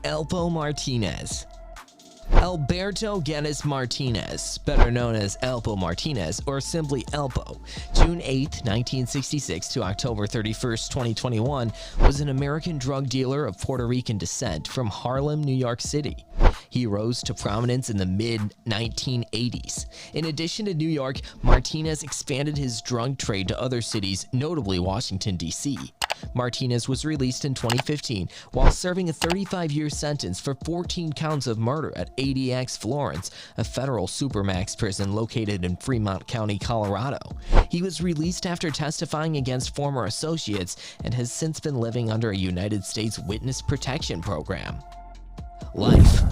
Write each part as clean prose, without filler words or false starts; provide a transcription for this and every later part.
Alpo Martinez. Alberto Guedes Martinez, better known as Alpo Martinez or simply Alpo, June 8, 1966 to October 31, 2021, was an American drug dealer of Puerto Rican descent from Harlem, New York City. He rose to prominence in the mid-1980s. In addition to New York, Martinez expanded his drug trade to other cities, notably Washington, D.C. Martinez was released in 2015 while serving a 35-year sentence for 14 counts of murder at ADX Florence, a federal supermax prison located in Fremont County, Colorado. He was released after testifying against former associates and has since been living under a United States Witness Protection Program. Life.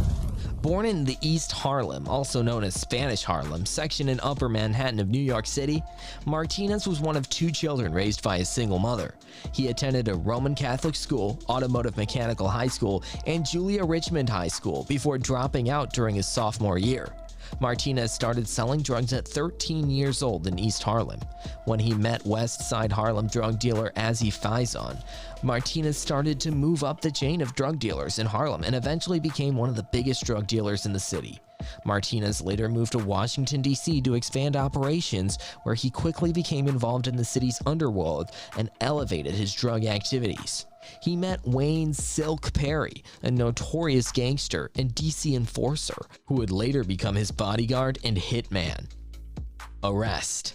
Born in the East Harlem, also known as Spanish Harlem, section in Upper Manhattan of New York City, Martinez was one of two children raised by a single mother. He attended a Roman Catholic school, Automotive Mechanical High School, and Julia Richmond High School before dropping out during his sophomore year. Martinez started selling drugs at 13 years old in East Harlem. When he met West Side Harlem drug dealer Azzy Faison, Martinez started to move up the chain of drug dealers in Harlem and eventually became one of the biggest drug dealers in the city. Martinez later moved to Washington, D.C. to expand operations, where he quickly became involved in the city's underworld and elevated his drug activities. He met Wayne Silk Perry, a notorious gangster and DC enforcer, who would later become his bodyguard and hitman. Arrest.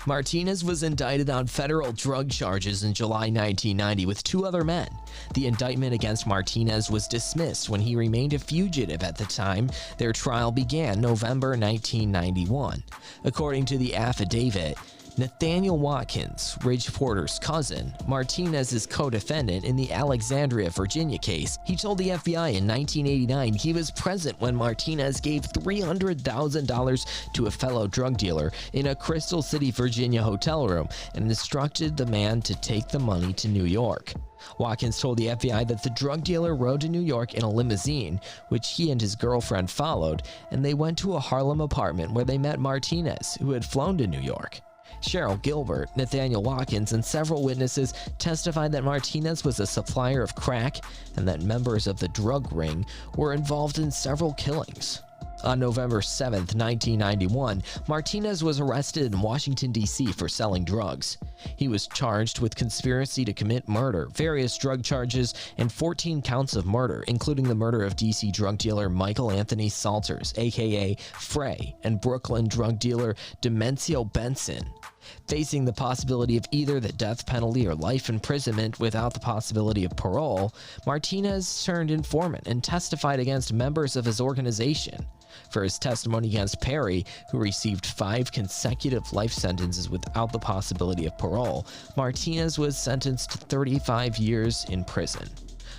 Martinez was indicted on federal drug charges in July 1990 with two other men. The indictment against Martinez was dismissed when he remained a fugitive at the time their trial began, November 1991. According to the affidavit, Nathaniel Watkins, Ridge Porter's cousin, Martinez's co-defendant in the Alexandria, Virginia case, he told the FBI in 1989 he was present when Martinez gave $300,000 to a fellow drug dealer in a Crystal City, Virginia hotel room and instructed the man to take the money to New York. Watkins told the FBI that the drug dealer rode to New York in a limousine, which he and his girlfriend followed, and they went to a Harlem apartment where they met Martinez, who had flown to New York. Cheryl Gilbert, Nathaniel Watkins, and several witnesses testified that Martinez was a supplier of crack and that members of the drug ring were involved in several killings. On November 7, 1991, Martinez was arrested in Washington, D.C. for selling drugs. He was charged with conspiracy to commit murder, various drug charges, and 14 counts of murder, including the murder of D.C. drug dealer Michael Anthony Salters, aka Frey, and Brooklyn drug dealer Demencio Benson. Facing the possibility of either the death penalty or life imprisonment without the possibility of parole, Martinez turned informant and testified against members of his organization. For his testimony against Perry, who received 5 consecutive life sentences without the possibility of parole, Martinez was sentenced to 35 years in prison.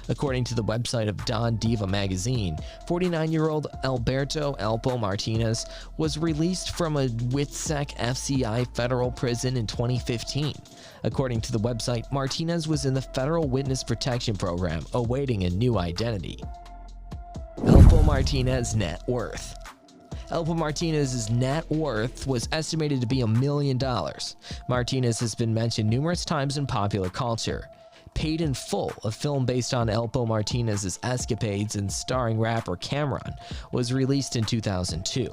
According to the website of Don Diva magazine, 49-year-old Alberto Alpo Martinez was released from a WITSEC FCI federal prison in 2015. According to the website, Martinez was in the Federal Witness Protection Program, awaiting a new identity. Alpo Martinez net worth. Alpo Martinez's net worth was estimated to be $1 million. Martinez has been mentioned numerous times in popular culture. Paid in Full, a film based on Alpo Martinez's escapades and starring rapper Cameron, was released in 2002.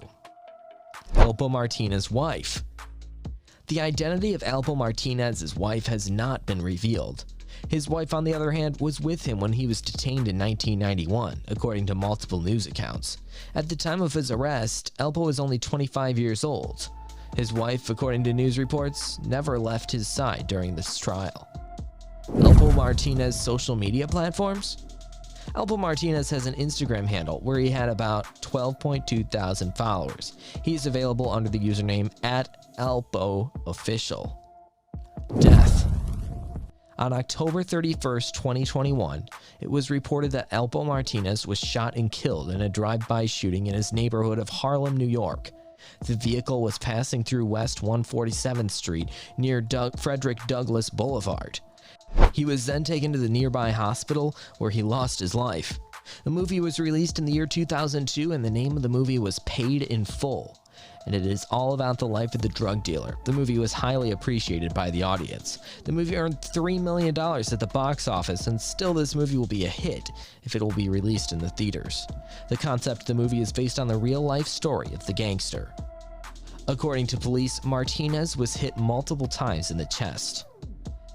Alpo Martinez's wife. The identity of Alpo Martinez's wife has not been revealed. His wife, on the other hand, was with him when he was detained in 1991, according to multiple news accounts. At the time of his arrest, Alpo was only 25 years old. His wife, according to news reports, never left his side during this trial. Alpo Martinez social media platforms. Alpo Martinez has an Instagram handle where he had about 12.2 thousand followers. He is available under the username @AlpoOfficial. Death. On October 31st, 2021, it was reported that Alpo Martinez was shot and killed in a drive-by shooting in his neighborhood of Harlem, New York. The vehicle was passing through West 147th Street near Frederick Douglass Boulevard. He was then taken to the nearby hospital where he lost his life. The movie was released in the year 2002 and the name of the movie was Paid in Full. and it is all about the life of the drug dealer. The movie was highly appreciated by the audience. The movie earned $3 million at the box office, and still this movie will be a hit if it will be released in the theaters. The concept of the movie is based on the real-life story of the gangster. According to police, Martinez was hit multiple times in the chest.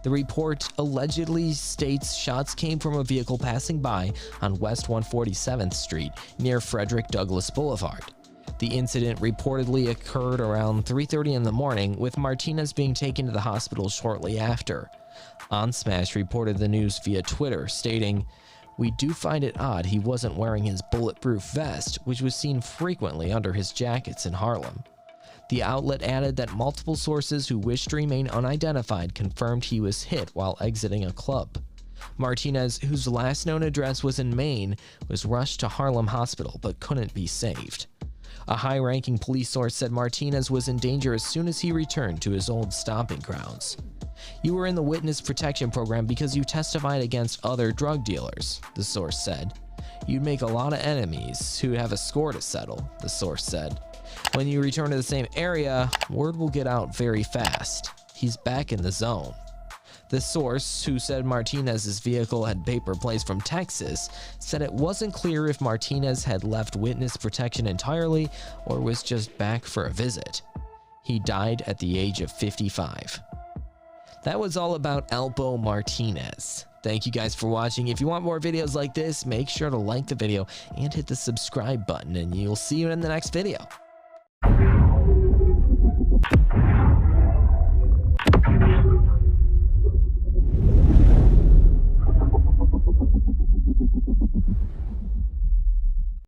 The report allegedly states shots came from a vehicle passing by on West 147th Street near Frederick Douglass Boulevard. The incident reportedly occurred around 3:30 in the morning, with Martinez being taken to the hospital shortly after. On Smash reported the news via Twitter, stating, "We do find it odd he wasn't wearing his bulletproof vest, which was seen frequently under his jackets in Harlem." The outlet added that multiple sources who wished to remain unidentified confirmed he was hit while exiting a club. Martinez, whose last known address was in Maine, was rushed to Harlem Hospital but couldn't be saved. A high-ranking police source said Martinez was in danger as soon as he returned to his old stomping grounds. "You were in the witness protection program because you testified against other drug dealers," the source said. "You'd make a lot of enemies who have a score to settle," the source said. "When you return to the same area, word will get out very fast. He's back in the zone." The source, who said Martinez's vehicle had paper plates from Texas, said it wasn't clear if Martinez had left witness protection entirely or was just back for a visit. He died at the age of 55. That was all about Alpo Martinez. Thank you guys for watching. If you want more videos like this, make sure to like the video and hit the subscribe button, and you'll see you in the next video.